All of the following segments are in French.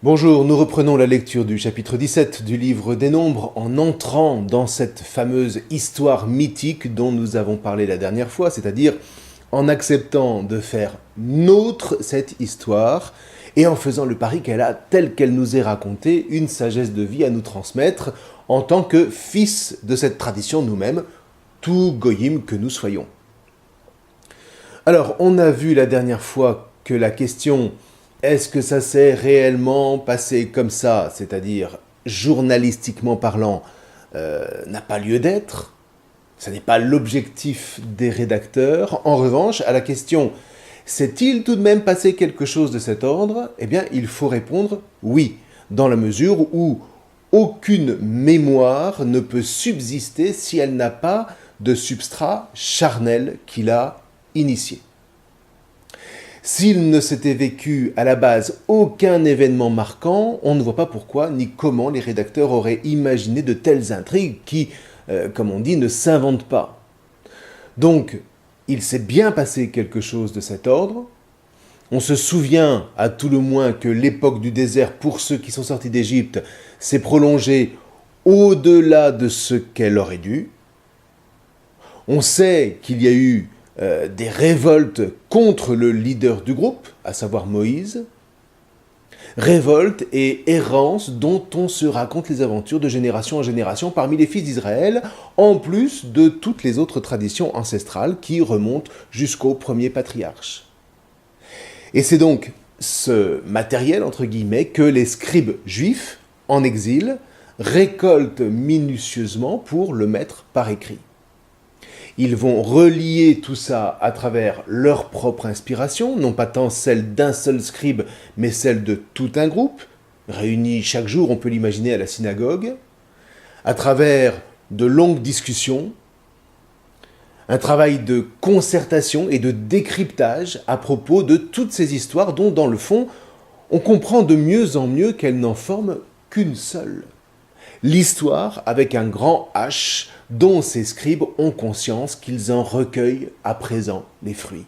Bonjour, nous reprenons la lecture du chapitre 17 du livre des Nombres en entrant dans cette fameuse histoire mythique dont nous avons parlé la dernière fois, c'est-à-dire en acceptant de faire nôtre cette histoire et en faisant le pari qu'elle a, telle qu'elle nous est racontée, une sagesse de vie à nous transmettre en tant que fils de cette tradition nous-mêmes, tout goyim que nous soyons. Alors, on a vu la dernière fois que la question « est-ce que ça s'est réellement passé comme ça ?» c'est-à-dire journalistiquement parlant, n'a pas lieu d'être. Ce n'est pas l'objectif des rédacteurs. En revanche, à la question « s'est-il tout de même passé quelque chose de cet ordre ?» Eh bien, il faut répondre « oui », dans la mesure où aucune mémoire ne peut subsister si elle n'a pas de substrat charnel qui l'a initié. S'il ne s'était vécu à la base aucun événement marquant, on ne voit pas pourquoi ni comment les rédacteurs auraient imaginé de telles intrigues qui, comme on dit, ne s'inventent pas. Donc, il s'est bien passé quelque chose de cet ordre. On se souvient à tout le moins que l'époque du désert, pour ceux qui sont sortis d'Égypte, s'est prolongée au-delà de ce qu'elle aurait dû. On sait qu'il y a eu des révoltes contre le leader du groupe, à savoir Moïse. Révolte et errance dont on se raconte les aventures de génération en génération parmi les fils d'Israël, en plus de toutes les autres traditions ancestrales qui remontent jusqu'au premier patriarche. Et c'est donc ce matériel, entre guillemets, que les scribes juifs, en exil, récoltent minutieusement pour le mettre par écrit. Ils vont relier tout ça à travers leur propre inspiration, non pas tant celle d'un seul scribe, mais celle de tout un groupe, réunis chaque jour, on peut l'imaginer, à la synagogue, à travers de longues discussions, un travail de concertation et de décryptage à propos de toutes ces histoires dont, dans le fond, on comprend de mieux en mieux qu'elles n'en forment qu'une seule. L'histoire avec un grand H dont ces scribes ont conscience qu'ils en recueillent à présent les fruits.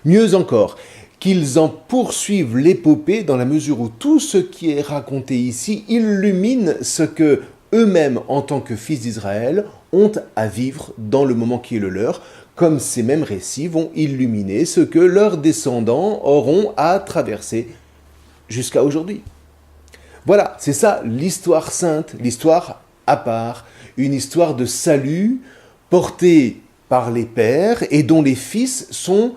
Mieux encore, qu'ils en poursuivent l'épopée dans la mesure où tout ce qui est raconté ici illumine ce que eux-mêmes, en tant que fils d'Israël, ont à vivre dans le moment qui est le leur, comme ces mêmes récits vont illuminer ce que leurs descendants auront à traverser jusqu'à aujourd'hui. Voilà, c'est ça l'histoire sainte, l'histoire à part, une histoire de salut portée par les pères et dont les fils sont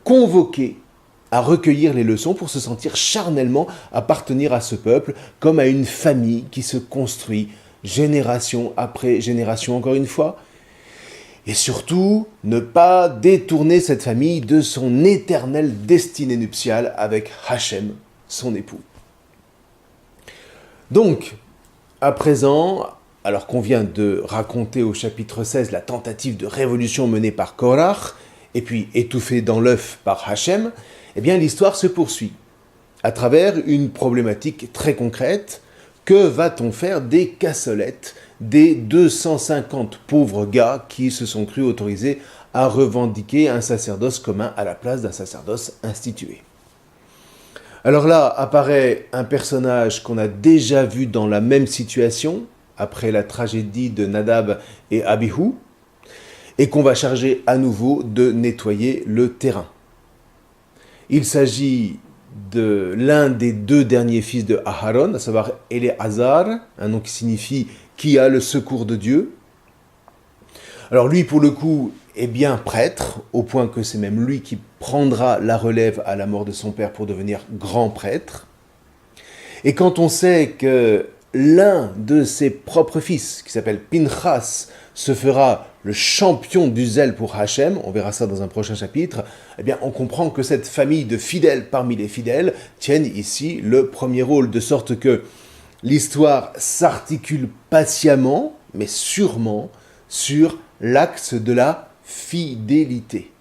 convoqués à recueillir les leçons pour se sentir charnellement appartenir à ce peuple comme à une famille qui se construit génération après génération encore une fois. Et surtout, ne pas détourner cette famille de son éternelle destinée nuptiale avec Hachem, son époux. Donc, à présent, alors qu'on vient de raconter au chapitre 16 la tentative de révolution menée par Korach, et puis étouffée dans l'œuf par Hachem, eh bien l'histoire se poursuit, à travers une problématique très concrète. Que va-t-on faire des cassolettes des 250 pauvres gars qui se sont crus autorisés à revendiquer un sacerdoce commun à la place d'un sacerdoce institué ? Alors là apparaît un personnage qu'on a déjà vu dans la même situation, après la tragédie de Nadab et Abihu, et qu'on va charger à nouveau de nettoyer le terrain. Il s'agit de l'un des deux derniers fils de Aharon, à savoir Éléazar, un nom qui signifie « qui a le secours de Dieu ». Alors lui, pour le coup, est bien prêtre, au point que c'est même lui qui prendra la relève à la mort de son père pour devenir grand prêtre. Et quand on sait que l'un de ses propres fils, qui s'appelle Pinchas, se fera le champion du zèle pour Hachem, on verra ça dans un prochain chapitre, eh bien on comprend que cette famille de fidèles parmi les fidèles tiennent ici le premier rôle, de sorte que l'histoire s'articule patiemment, mais sûrement, sur l'axe de la fidélité.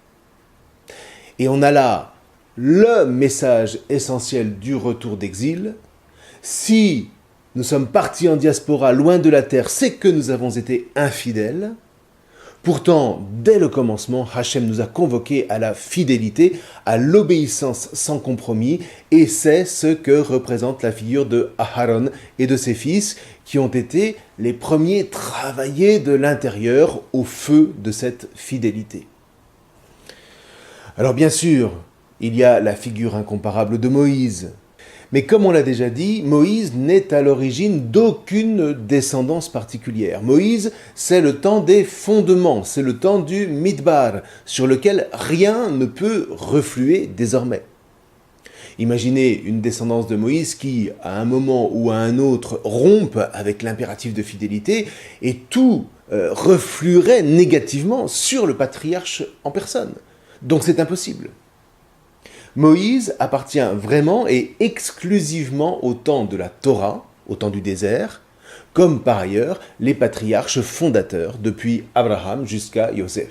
Et on a là le message essentiel du retour d'exil. Si nous sommes partis en diaspora loin de la terre, c'est que nous avons été infidèles. Pourtant, dès le commencement, Hachem nous a convoqués à la fidélité, à l'obéissance sans compromis, et c'est ce que représente la figure de Aharon et de ses fils, qui ont été les premiers travaillés de l'intérieur au feu de cette fidélité. Alors bien sûr, il y a la figure incomparable de Moïse. Mais comme on l'a déjà dit, Moïse n'est à l'origine d'aucune descendance particulière. Moïse, c'est le temps des fondements, c'est le temps du Midbar, sur lequel rien ne peut refluer désormais. Imaginez une descendance de Moïse qui, à un moment ou à un autre, rompe avec l'impératif de fidélité et tout refluerait négativement sur le patriarche en personne. Donc c'est impossible. Moïse appartient vraiment et exclusivement au temps de la Torah, au temps du désert, comme par ailleurs les patriarches fondateurs depuis Abraham jusqu'à Yosef.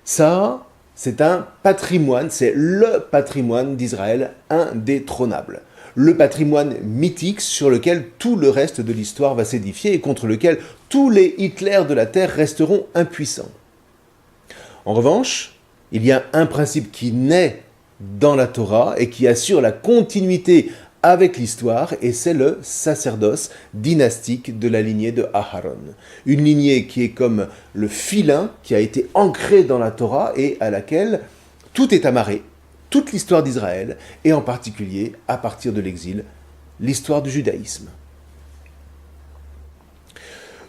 Ça, c'est un patrimoine, c'est le patrimoine d'Israël indétrônable. Le patrimoine mythique sur lequel tout le reste de l'histoire va s'édifier et contre lequel tous les Hitler de la Terre resteront impuissants. En revanche, il y a un principe qui naît dans la Torah et qui assure la continuité avec l'histoire, et c'est le sacerdoce dynastique de la lignée de Aharon. Une lignée qui est comme le filin qui a été ancré dans la Torah et à laquelle tout est amarré, toute l'histoire d'Israël, et en particulier, à partir de l'exil, l'histoire du judaïsme.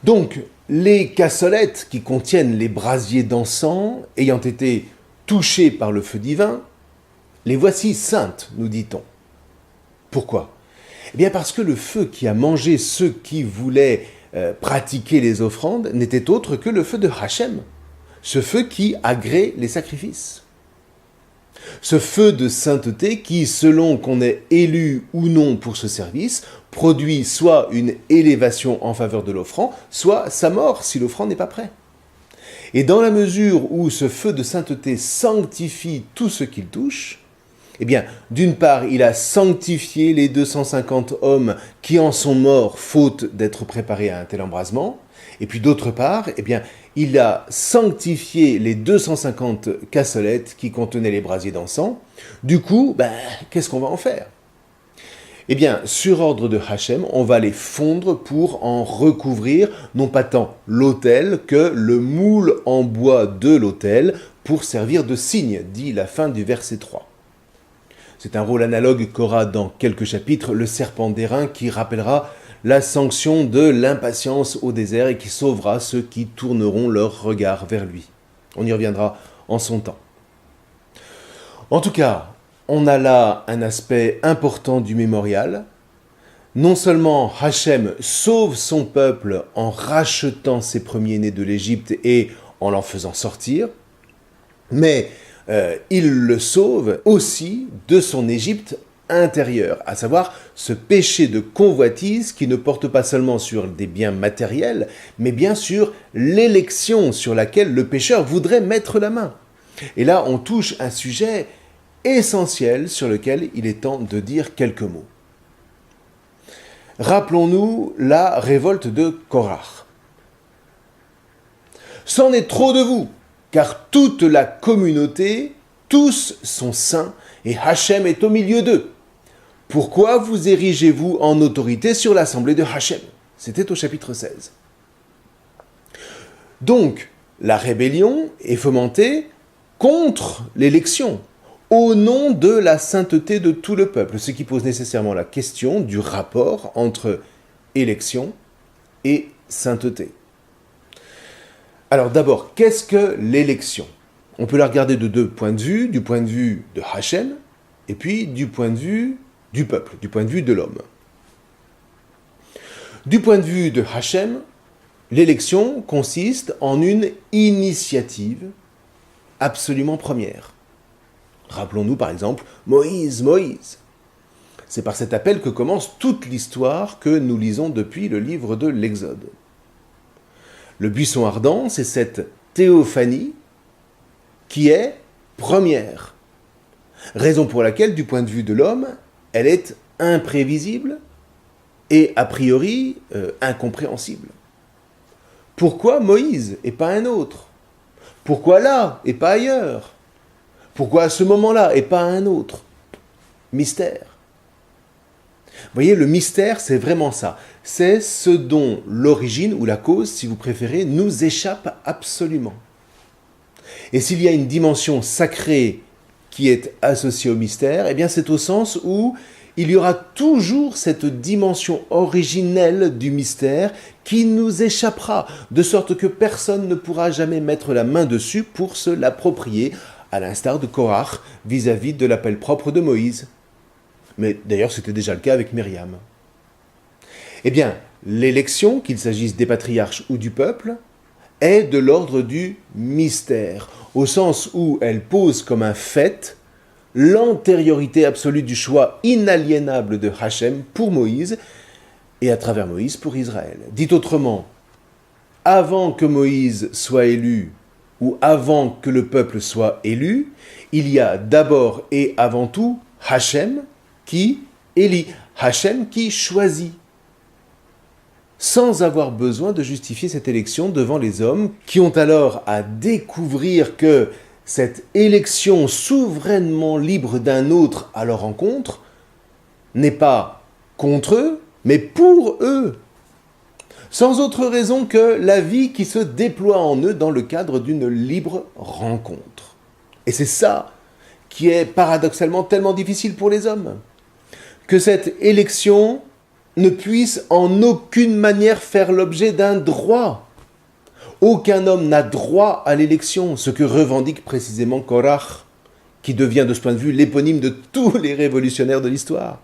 Donc, les cassolettes qui contiennent les brasiers d'encens, ayant été touchés par le feu divin, les voici saintes, nous dit-on. Pourquoi ? Eh bien parce que le feu qui a mangé ceux qui voulaient pratiquer les offrandes n'était autre que le feu de Hachem, ce feu qui agrée les sacrifices. Ce feu de sainteté qui, selon qu'on est élu ou non pour ce service, produit soit une élévation en faveur de l'offrand, soit sa mort si l'offrand n'est pas prêt. Et dans la mesure où ce feu de sainteté sanctifie tout ce qu'il touche, eh bien, d'une part, il a sanctifié les 250 hommes qui en sont morts faute d'être préparés à un tel embrasement, et puis d'autre part, eh bien, il a sanctifié les 250 cassolettes qui contenaient les brasiers d'encens. Du coup, qu'est-ce qu'on va en faire ? Eh bien, sur ordre de Hachem, on va les fondre pour en recouvrir non pas tant l'autel que le moule en bois de l'autel pour servir de signe, dit la fin du verset 3. C'est un rôle analogue qu'aura dans quelques chapitres le serpent d'airain qui rappellera la sanction de l'impatience au désert et qui sauvera ceux qui tourneront leur regard vers lui. On y reviendra en son temps. En tout cas, on a là un aspect important du mémorial. Non seulement Hachem sauve son peuple en rachetant ses premiers-nés de l'Égypte et en l'en faisant sortir, mais il le sauve aussi de son Égypte intérieure, à savoir ce péché de convoitise qui ne porte pas seulement sur des biens matériels, mais bien sur l'élection sur laquelle le pécheur voudrait mettre la main. Et là, on touche un sujet essentiel sur lequel il est temps de dire quelques mots. Rappelons-nous la révolte de Korach. C'en est trop de vous, car toute la communauté, tous sont saints, et Hachem est au milieu d'eux. Pourquoi vous érigez-vous en autorité sur l'assemblée de Hachem ? C'était au chapitre 16. Donc, la rébellion est fomentée contre l'élection, au nom de la sainteté de tout le peuple, ce qui pose nécessairement la question du rapport entre élection et sainteté. Alors d'abord, qu'est-ce que l'élection ? On peut la regarder de deux points de vue, du point de vue de Hachem, et puis du point de vue du peuple, du point de vue de l'homme. Du point de vue de Hachem, l'élection consiste en une initiative absolument première. Rappelons-nous par exemple Moïse, Moïse. C'est par cet appel que commence toute l'histoire que nous lisons depuis le livre de l'Exode. Le buisson ardent, c'est cette théophanie qui est première. Raison pour laquelle, du point de vue de l'homme, elle est imprévisible et a priori incompréhensible. Pourquoi Moïse et pas un autre? Pourquoi là et pas ailleurs? Pourquoi à ce moment-là et pas à un autre? Mystère. Vous voyez, le mystère, c'est vraiment ça. C'est ce dont l'origine ou la cause, si vous préférez, nous échappe absolument. Et s'il y a une dimension sacrée qui est associée au mystère, eh bien c'est au sens où il y aura toujours cette dimension originelle du mystère qui nous échappera, de sorte que personne ne pourra jamais mettre la main dessus pour se l'approprier, à l'instar de Korach vis-à-vis de l'appel propre de Moïse. Mais d'ailleurs, c'était déjà le cas avec Myriam. Eh bien, l'élection, qu'il s'agisse des patriarches ou du peuple, est de l'ordre du mystère, au sens où elle pose comme un fait l'antériorité absolue du choix inaliénable de Hachem pour Moïse et à travers Moïse pour Israël. Dit autrement, avant que Moïse soit élu ou avant que le peuple soit élu, il y a d'abord et avant tout Hachem qui élit, Hachem qui choisit, sans avoir besoin de justifier cette élection devant les hommes qui ont alors à découvrir que cette élection souverainement libre d'un autre à leur rencontre n'est pas contre eux, mais pour eux, sans autre raison que la vie qui se déploie en eux dans le cadre d'une libre rencontre. Et c'est ça qui est paradoxalement tellement difficile pour les hommes, que cette élection ne puisse en aucune manière faire l'objet d'un droit. Aucun homme n'a droit à l'élection, ce que revendique précisément Korach, qui devient de ce point de vue l'éponyme de tous les révolutionnaires de l'histoire.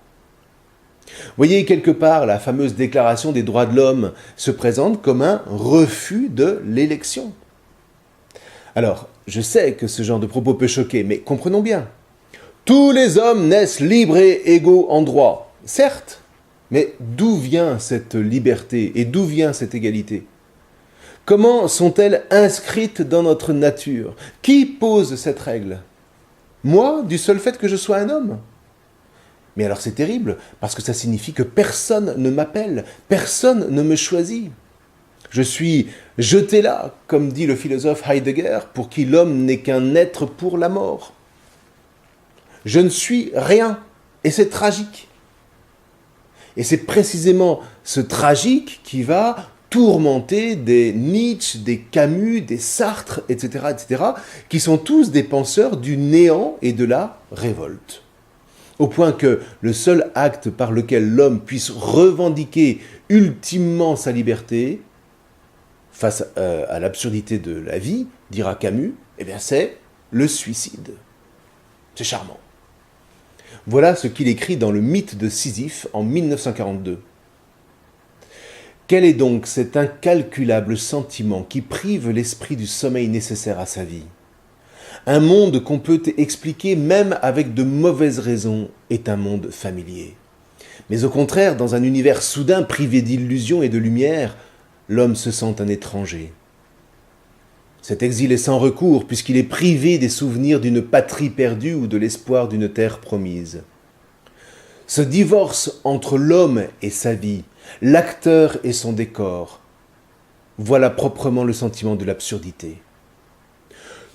Voyez, quelque part, la fameuse déclaration des droits de l'homme se présente comme un refus de l'élection. Alors, je sais que ce genre de propos peut choquer, mais comprenons bien. Tous les hommes naissent libres et égaux en droit, certes, mais d'où vient cette liberté et d'où vient cette égalité? Comment sont-elles inscrites dans notre nature? Qui pose cette règle? Moi, du seul fait que je sois un homme? Mais alors c'est terrible, parce que ça signifie que personne ne m'appelle, personne ne me choisit. Je suis jeté là, comme dit le philosophe Heidegger, pour qui l'homme n'est qu'un être pour la mort. Je ne suis rien, et c'est tragique. Et c'est précisément ce tragique qui va tourmenter des Nietzsche, des Camus, des Sartre, etc., qui sont tous des penseurs du néant et de la révolte. Au point que le seul acte par lequel l'homme puisse revendiquer ultimement sa liberté, face à l'absurdité de la vie, dira Camus, eh bien c'est le suicide. C'est charmant. Voilà ce qu'il écrit dans le mythe de Sisyphe en 1942. Quel est donc cet incalculable sentiment qui prive l'esprit du sommeil nécessaire à sa vie? Un monde qu'on peut expliquer même avec de mauvaises raisons est un monde familier. Mais au contraire, dans un univers soudain privé d'illusions et de lumière, l'homme se sent un étranger. Cet exil est sans recours puisqu'il est privé des souvenirs d'une patrie perdue ou de l'espoir d'une terre promise. Ce divorce entre l'homme et sa vie, l'acteur et son décor, voilà proprement le sentiment de l'absurdité.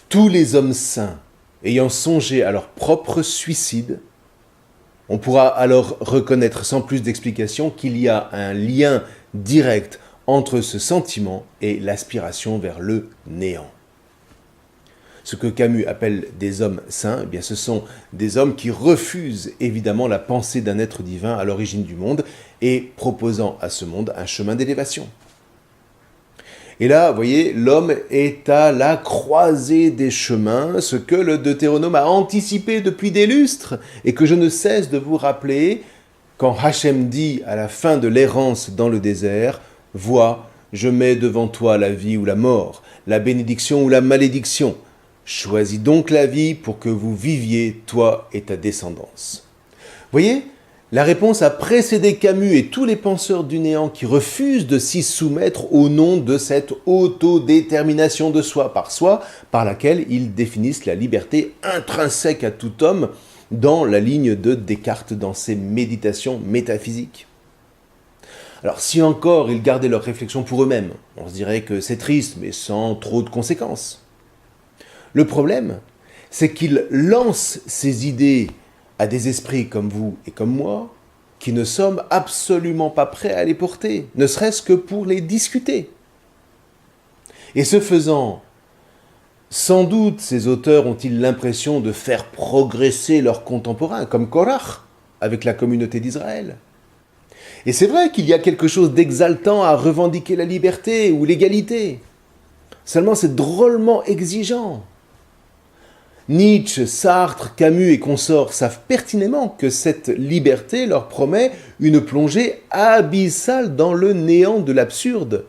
Tous les hommes saints ayant songé à leur propre suicide, on pourra alors reconnaître sans plus d'explication qu'il y a un lien direct entre ce sentiment et l'aspiration vers le néant. Ce que Camus appelle des hommes saints, eh bien ce sont des hommes qui refusent évidemment la pensée d'un être divin à l'origine du monde et proposant à ce monde un chemin d'élévation. Et là, vous voyez, l'homme est à la croisée des chemins, ce que le Deutéronome a anticipé depuis des lustres et que je ne cesse de vous rappeler quand Hachem dit à la fin de l'errance dans le désert, « Vois, je mets devant toi la vie ou la mort, la bénédiction ou la malédiction. Choisis donc la vie pour que vous viviez, toi et ta descendance. » Voyez, la réponse a précédé Camus et tous les penseurs du néant qui refusent de s'y soumettre au nom de cette autodétermination de soi par laquelle ils définissent la liberté intrinsèque à tout homme dans la ligne de Descartes dans ses méditations métaphysiques. Alors si encore ils gardaient leurs réflexions pour eux-mêmes, on se dirait que c'est triste, mais sans trop de conséquences. Le problème, c'est qu'ils lancent ces idées à des esprits comme vous et comme moi, qui ne sommes absolument pas prêts à les porter, ne serait-ce que pour les discuter. Et ce faisant, sans doute ces auteurs ont-ils l'impression de faire progresser leurs contemporains, comme Korach, avec la communauté d'Israël. Et c'est vrai qu'il y a quelque chose d'exaltant à revendiquer la liberté ou l'égalité. Seulement c'est drôlement exigeant. Nietzsche, Sartre, Camus et consorts savent pertinemment que cette liberté leur promet une plongée abyssale dans le néant de l'absurde.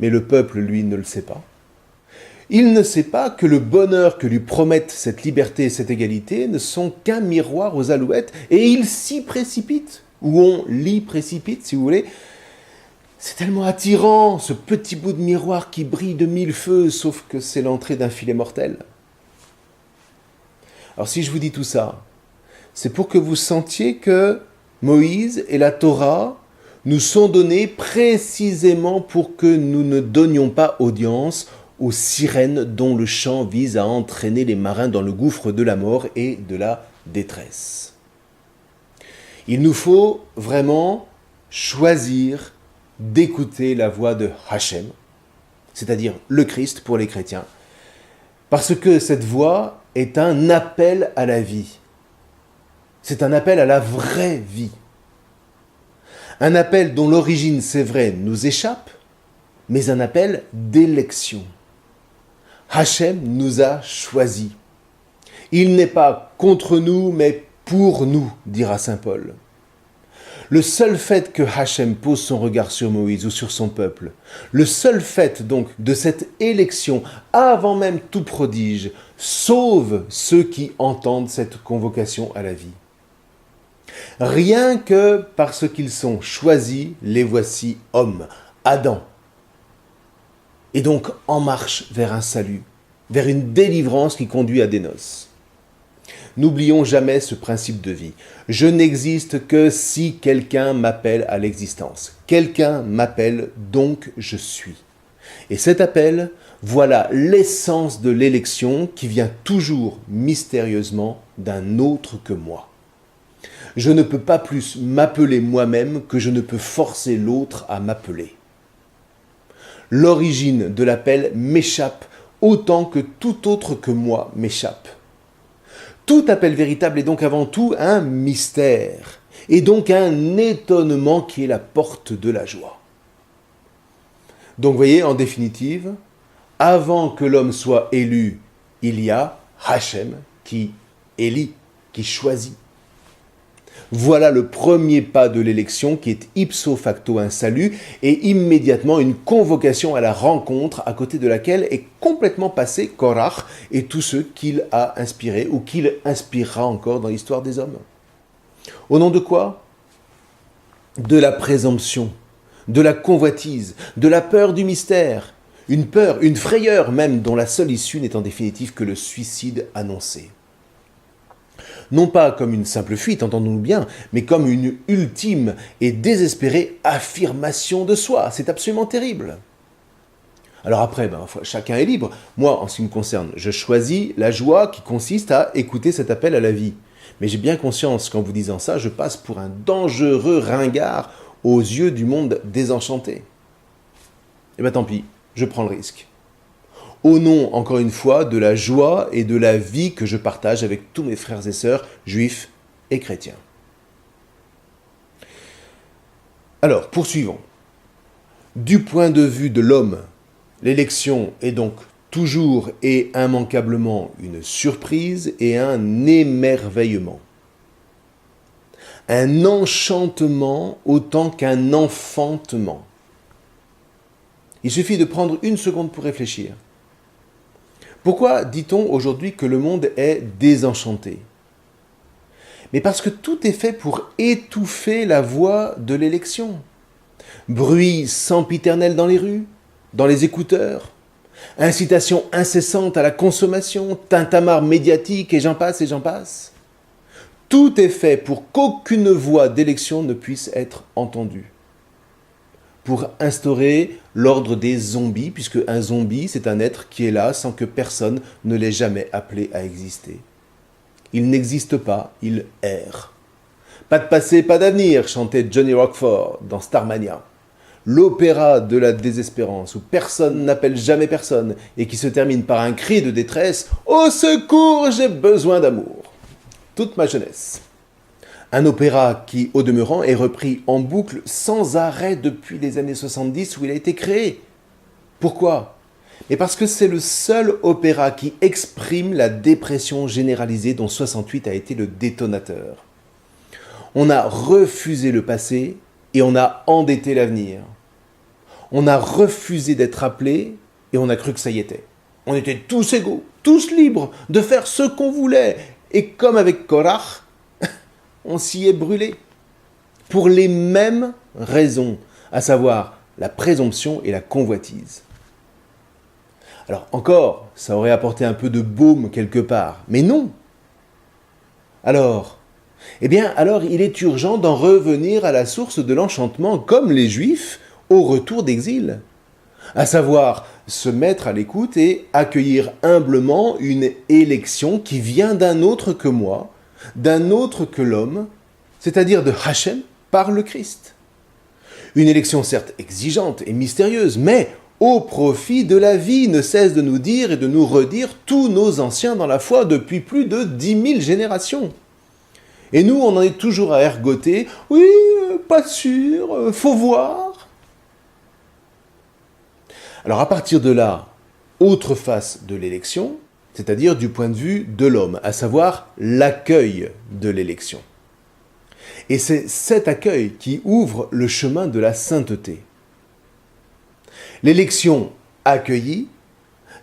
Mais le peuple, lui, ne le sait pas. Il ne sait pas que le bonheur que lui promettent cette liberté et cette égalité ne sont qu'un miroir aux alouettes, et il s'y précipite, ou on l'y précipite, si vous voulez. C'est tellement attirant, ce petit bout de miroir qui brille de mille feux, sauf que c'est l'entrée d'un filet mortel. Alors si je vous dis tout ça, c'est pour que vous sentiez que Moïse et la Torah nous sont donnés précisément pour que nous ne donnions pas audience aux sirènes dont le chant vise à entraîner les marins dans le gouffre de la mort et de la détresse. Il nous faut vraiment choisir d'écouter la voix de Hachem, c'est-à-dire le Christ pour les chrétiens, parce que cette voix est un appel à la vie. C'est un appel à la vraie vie. Un appel dont l'origine, c'est vrai, nous échappe, mais un appel d'élection. Hachem nous a choisis. Il n'est pas contre nous, mais pour nous, dira saint Paul. Le seul fait que Hachem pose son regard sur Moïse ou sur son peuple, le seul fait donc de cette élection, avant même tout prodige, sauve ceux qui entendent cette convocation à la vie. Rien que parce qu'ils sont choisis, les voici hommes, Adam. Et donc en marche vers un salut, vers une délivrance qui conduit à des noces. N'oublions jamais ce principe de vie. Je n'existe que si quelqu'un m'appelle à l'existence. Quelqu'un m'appelle, donc je suis. Et cet appel, voilà l'essence de l'élection qui vient toujours mystérieusement d'un autre que moi. Je ne peux pas plus m'appeler moi-même que je ne peux forcer l'autre à m'appeler. L'origine de l'appel m'échappe autant que tout autre que moi m'échappe. Tout appel véritable est donc avant tout un mystère, et donc un étonnement qui est la porte de la joie. Donc vous voyez, en définitive, avant que l'homme soit élu, il y a Hachem qui élit, qui choisit. Voilà le premier pas de l'élection qui est ipso facto un salut et immédiatement une convocation à la rencontre à côté de laquelle est complètement passé Korach et tous ceux qu'il a inspirés ou qu'il inspirera encore dans l'histoire des hommes. Au nom de quoi ? De la présomption, de la convoitise, de la peur du mystère, une peur, une frayeur même dont la seule issue n'est en définitive que le suicide annoncé. Non pas comme une simple fuite, entendons-nous bien, mais comme une ultime et désespérée affirmation de soi. C'est absolument terrible. Alors après, chacun est libre. Moi, en ce qui me concerne, je choisis la joie qui consiste à écouter cet appel à la vie. Mais j'ai bien conscience qu'en vous disant ça, je passe pour un dangereux ringard aux yeux du monde désenchanté. Eh bien tant pis, je prends le risque. Au nom, encore une fois, de la joie et de la vie que je partage avec tous mes frères et sœurs, juifs et chrétiens. Alors, poursuivons. Du point de vue de l'homme, l'élection est donc toujours et immanquablement une surprise et un émerveillement. Un enchantement autant qu'un enfantement. Il suffit de prendre une seconde pour réfléchir. Pourquoi dit-on aujourd'hui que le monde est désenchanté ? Mais parce que tout est fait pour étouffer la voix de l'élection. Bruit sempiternel dans les rues, dans les écouteurs, incitation incessante à la consommation, tintamarre médiatique et j'en passe et j'en passe. Tout est fait pour qu'aucune voix d'élection ne puisse être entendue. pour instaurer l'ordre des zombies, puisque un zombie, c'est un être qui est là sans que personne ne l'ait jamais appelé à exister. Il n'existe pas, il erre. Pas de passé, pas d'avenir, chantait Johnny Rockford dans Starmania. L'opéra de la désespérance, où personne n'appelle jamais personne, et qui se termine par un cri de détresse « Au secours, j'ai besoin d'amour !» Toute ma jeunesse. Un opéra qui, au demeurant, est repris en boucle sans arrêt depuis les années 70 où il a été créé. Pourquoi ? Mais parce que c'est le seul opéra qui exprime la dépression généralisée dont 68 a été le détonateur. On a refusé le passé et on a endetté l'avenir. On a refusé d'être appelé et on a cru que ça y était. On était tous égaux, tous libres de faire ce qu'on voulait. Et comme avec Korach, on s'y est brûlé. Pour les mêmes raisons, à savoir la présomption et la convoitise. Alors encore, ça aurait apporté un peu de baume quelque part, mais non. Alors, il est urgent d'en revenir à la source de l'enchantement, comme les Juifs au retour d'exil, à savoir se mettre à l'écoute et accueillir humblement une élection qui vient d'un autre que moi, d'un autre que l'homme, c'est-à-dire de Hachem par le Christ. Une élection certes exigeante et mystérieuse, mais au profit de la vie, ne cesse de nous dire et de nous redire tous nos anciens dans la foi depuis plus de 10 000 générations. Et nous, on en est toujours à ergoter. Oui, pas sûr, faut voir. Alors à partir de là, autre face de l'élection, c'est-à-dire du point de vue de l'homme, à savoir l'accueil de l'élection. Et c'est cet accueil qui ouvre le chemin de la sainteté. L'élection accueillie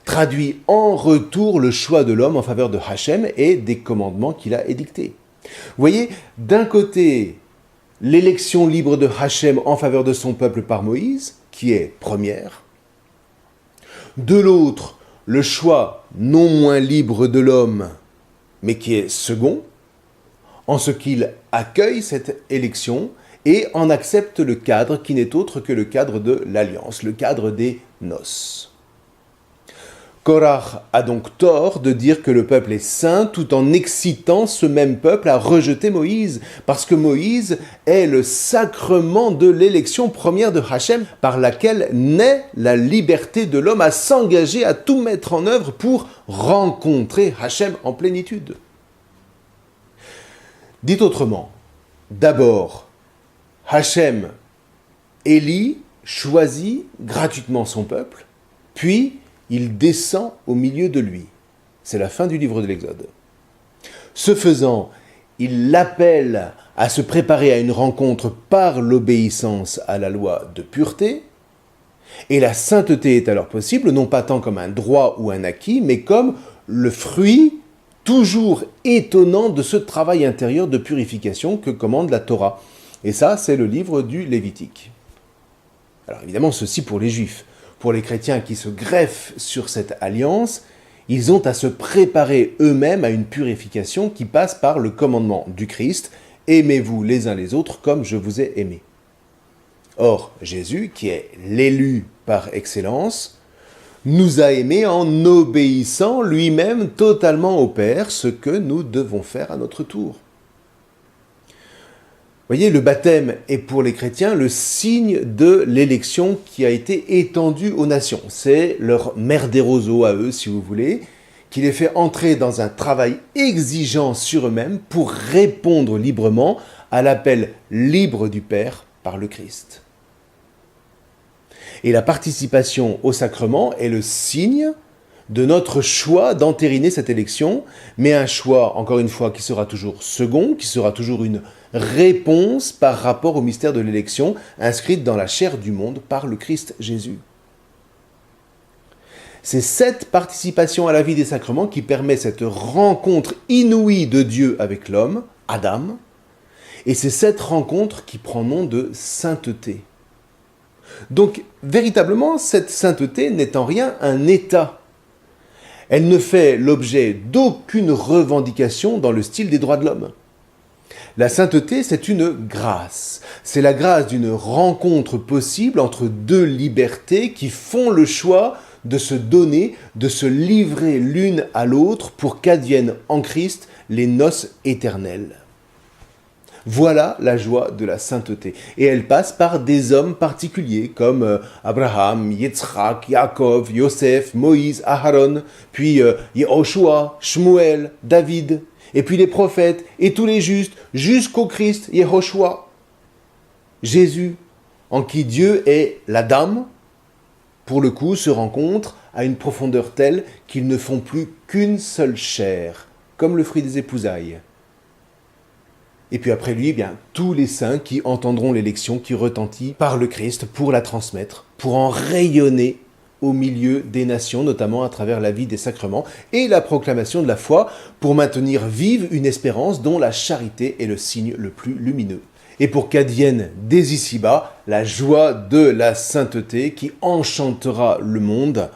traduit en retour le choix de l'homme en faveur de Hachem et des commandements qu'il a édictés. Vous voyez, d'un côté, l'élection libre de Hachem en faveur de son peuple par Moïse, qui est première. De l'autre, le choix non moins libre de l'homme, mais qui est second, en ce qu'il accueille cette élection et en accepte le cadre qui n'est autre que le cadre de l'alliance, le cadre des noces. Korach a donc tort de dire que le peuple est saint tout en excitant ce même peuple à rejeter Moïse, parce que Moïse est le sacrement de l'élection première de Hachem, par laquelle naît la liberté de l'homme à s'engager, à tout mettre en œuvre pour rencontrer Hachem en plénitude. Dit autrement, d'abord, Hachem élit, choisit gratuitement son peuple, puis il descend au milieu de lui. C'est la fin du livre de l'Exode. Ce faisant, il l'appelle à se préparer à une rencontre par l'obéissance à la loi de pureté, et la sainteté est alors possible, non pas tant comme un droit ou un acquis, mais comme le fruit toujours étonnant de ce travail intérieur de purification que commande la Torah. Et ça, c'est le livre du Lévitique. Alors évidemment, ceci pour les Juifs. Pour les chrétiens qui se greffent sur cette alliance, ils ont à se préparer eux-mêmes à une purification qui passe par le commandement du Christ « Aimez-vous les uns les autres comme je vous ai aimés ». Or, Jésus, qui est l'élu par excellence, nous a aimés en obéissant lui-même totalement au Père, ce que nous devons faire à notre tour. Vous voyez, le baptême est pour les chrétiens le signe de l'élection qui a été étendue aux nations. C'est leur mère des roseaux à eux, si vous voulez, qui les fait entrer dans un travail exigeant sur eux-mêmes pour répondre librement à l'appel libre du Père par le Christ. Et la participation au sacrement est le signe de notre choix d'entériner cette élection, mais un choix, encore une fois, qui sera toujours second, qui sera toujours une réponse par rapport au mystère de l'élection inscrite dans la chair du monde par le Christ Jésus. C'est cette participation à la vie des sacrements qui permet cette rencontre inouïe de Dieu avec l'homme, Adam, et c'est cette rencontre qui prend nom de sainteté. Donc, véritablement, cette sainteté n'est en rien un état. Elle ne fait l'objet d'aucune revendication dans le style des droits de l'homme. La sainteté, c'est une grâce. C'est la grâce d'une rencontre possible entre deux libertés qui font le choix de se donner, de se livrer l'une à l'autre pour qu'adviennent en Christ les noces éternelles. Voilà la joie de la sainteté. Et elle passe par des hommes particuliers comme Abraham, Yitzhak, Yaakov, Yosef, Moïse, Aharon, puis Yehoshua, Shmuel, David, et puis les prophètes et tous les justes jusqu'au Christ, Yehoshua. Jésus, en qui Dieu est la dame, pour le coup, se rencontre à une profondeur telle qu'ils ne font plus qu'une seule chair, comme le fruit des épousailles. Et puis après lui, tous les saints qui entendront l'élection qui retentit par le Christ pour la transmettre, pour en rayonner au milieu des nations, notamment à travers la vie des sacrements et la proclamation de la foi, pour maintenir vive une espérance dont la charité est le signe le plus lumineux. Et pour qu'advienne dès ici-bas la joie de la sainteté qui enchantera le monde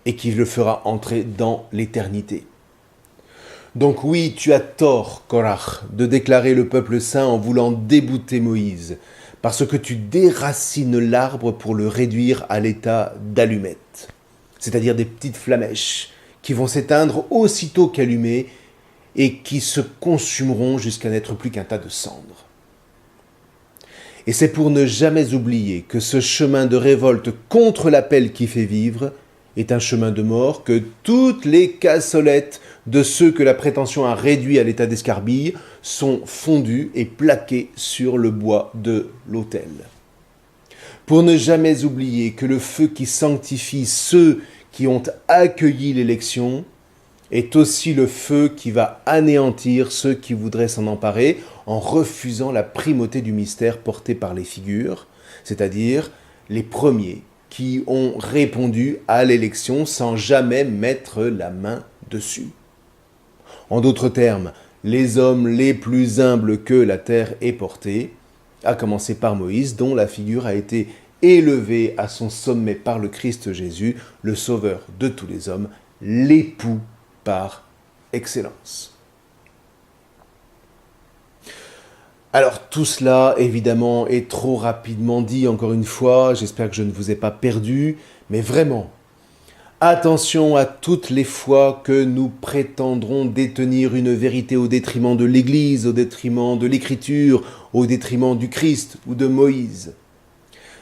et qui le fera entrer dans l'éternité. Donc oui, tu as tort, Korach, de déclarer le peuple saint en voulant débouter Moïse, parce que tu déracines l'arbre pour le réduire à l'état d'allumette, c'est-à-dire des petites flamèches qui vont s'éteindre aussitôt qu'allumées et qui se consumeront jusqu'à n'être plus qu'un tas de cendres. Et c'est pour ne jamais oublier que ce chemin de révolte contre l'appel qui fait vivre est un chemin de mort que toutes les cassolettes de ceux que la prétention a réduit à l'état d'escarbille sont fondues et plaquées sur le bois de l'autel. Pour ne jamais oublier que le feu qui sanctifie ceux qui ont accueilli l'élection est aussi le feu qui va anéantir ceux qui voudraient s'en emparer en refusant la primauté du mystère porté par les figures, c'est-à-dire les premiers qui ont répondu à l'élection sans jamais mettre la main dessus. En d'autres termes, les hommes les plus humbles que la terre ait portés, à commencer par Moïse, dont la figure a été élevée à son sommet par le Christ Jésus, le sauveur de tous les hommes, l'époux par excellence. Alors tout cela, évidemment, est trop rapidement dit, encore une fois, j'espère que je ne vous ai pas perdu, mais vraiment, attention à toutes les fois que nous prétendrons détenir une vérité au détriment de l'Église, au détriment de l'Écriture, au détriment du Christ ou de Moïse.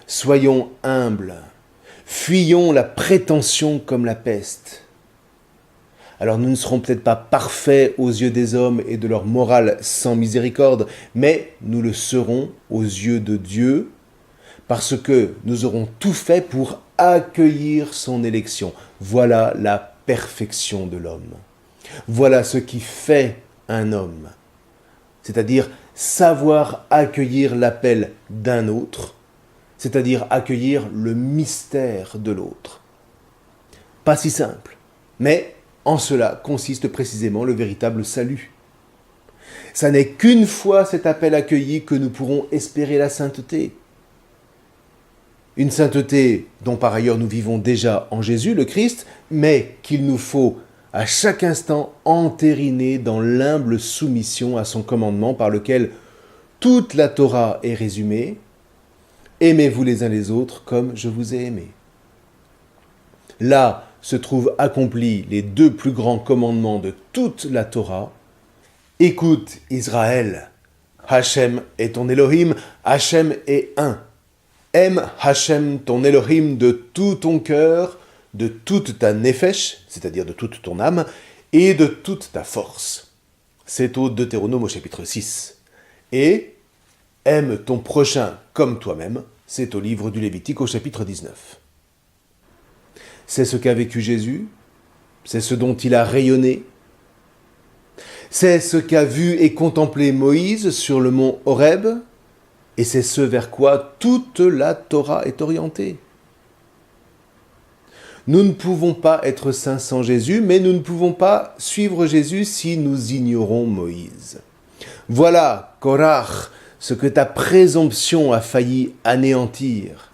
Soyons humbles, fuyons la prétention comme la peste. Alors nous ne serons peut-être pas parfaits aux yeux des hommes et de leur morale sans miséricorde, mais nous le serons aux yeux de Dieu, parce que nous aurons tout fait pour accueillir son élection. Voilà la perfection de l'homme. Voilà ce qui fait un homme, c'est-à-dire savoir accueillir l'appel d'un autre, c'est-à-dire accueillir le mystère de l'autre. Pas si simple, mais en cela consiste précisément le véritable salut. Ça n'est qu'une fois cet appel accueilli que nous pourrons espérer la sainteté. Une sainteté dont par ailleurs nous vivons déjà en Jésus, le Christ, mais qu'il nous faut à chaque instant entériner dans l'humble soumission à son commandement par lequel toute la Torah est résumée. Aimez-vous les uns les autres comme je vous ai aimé. Là se trouvent accomplis les deux plus grands commandements de toute la Torah. Écoute Israël, Hachem est ton Elohim, Hachem est un. Aime Hachem ton Elohim de tout ton cœur, de toute ta nefesh, c'est-à-dire de toute ton âme, et de toute ta force. C'est au Deutéronome au chapitre 6. Et aime ton prochain comme toi-même, c'est au livre du Lévitique au chapitre 19. C'est ce qu'a vécu Jésus, c'est ce dont il a rayonné, c'est ce qu'a vu et contemplé Moïse sur le mont Horeb, et c'est ce vers quoi toute la Torah est orientée. Nous ne pouvons pas être saints sans Jésus, mais nous ne pouvons pas suivre Jésus si nous ignorons Moïse. Voilà, Korach, ce que ta présomption a failli anéantir,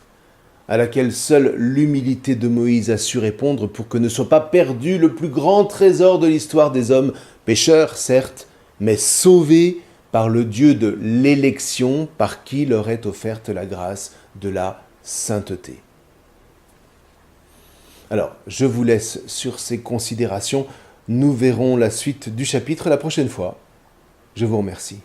à laquelle seule l'humilité de Moïse a su répondre pour que ne soit pas perdu le plus grand trésor de l'histoire des hommes, pécheurs certes, mais sauvés par le Dieu de l'élection par qui leur est offerte la grâce de la sainteté. Alors, je vous laisse sur ces considérations. Nous verrons la suite du chapitre la prochaine fois. Je vous remercie.